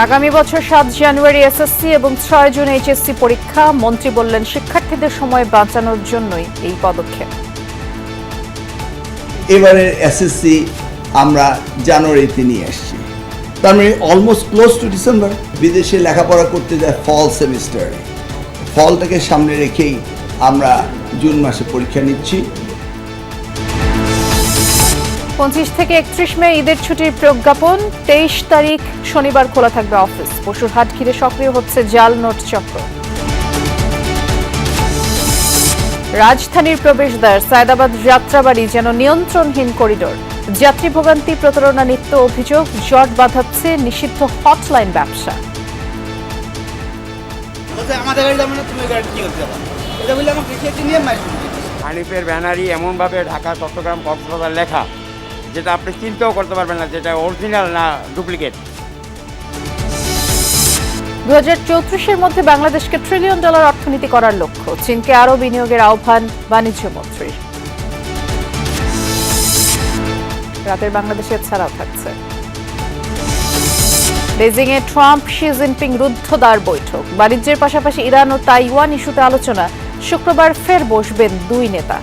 আগামী বছর 7 জানুয়ারি এসএসসি এবং 6 জুন এইচএসসি পরীক্ষা। মন্ত্রী বললেন, শিক্ষার্থীদের সময় বাঁচানোর জন্যই এই পদক্ষেপ। এবারের এসএসসি আমরা জানুয়ারিতে নিয়ে আসছি, তার মানে অলমোস্ট ক্লোজ টু ডিসেম্বর। বিদেশে লেখাপড়া করতে যায় ফল সেমিস্টারে, ফলটাকে সামনে রেখেই আমরা জুন মাসে পরীক্ষা নিচ্ছি। 25 থেকে 31 মে ঈদের ছুটির প্রজ্ঞাপন। 23 তারিখ শনিবার খোলা থাকবে অফিস। পশুর হাট ঘিরে সক্রিয় হচ্ছে জাল নোট চক্র। রাজধানীর প্রবেশদ্বার সায়দাবাদ যাত্রাবাড়ি যেন নিয়ন্ত্রণহীন করিডোর। যাত্রী ভোগান্তি, প্রতারণা নিত্য অভিযোগ। জট বাঁধাচ্ছে নিষিদ্ধ হটলাইন ব্যবসা। হানিফের ব্যানারই এমনভাবে ঢাকা, চট্টগ্রাম, কক্সবাজার লেখা, যেটা আপনি চিন্তাও করতে পারবেন না যেটা অরিজিনাল না ডুপ্লিকেট। 2034-এর মধ্যে বাংলাদেশকে $1 ট্রিলিয়ন অর্থনীতি করার লক্ষ্য। চীনকে আরও বিনিয়োগের আহ্বান বাণিজ্য মন্ত্রীর। রাতের বাংলাদেশে ছাড়াও থাকছে বেজিংয়ে ট্রাম্প শি জিনপিং রুদ্ধদ্বার বৈঠক। বাণিজ্যের পাশাপাশি ইরান ও তাইওয়ান ইস্যুতে আলোচনা। শুক্রবার ফের বসবেন দুই নেতা।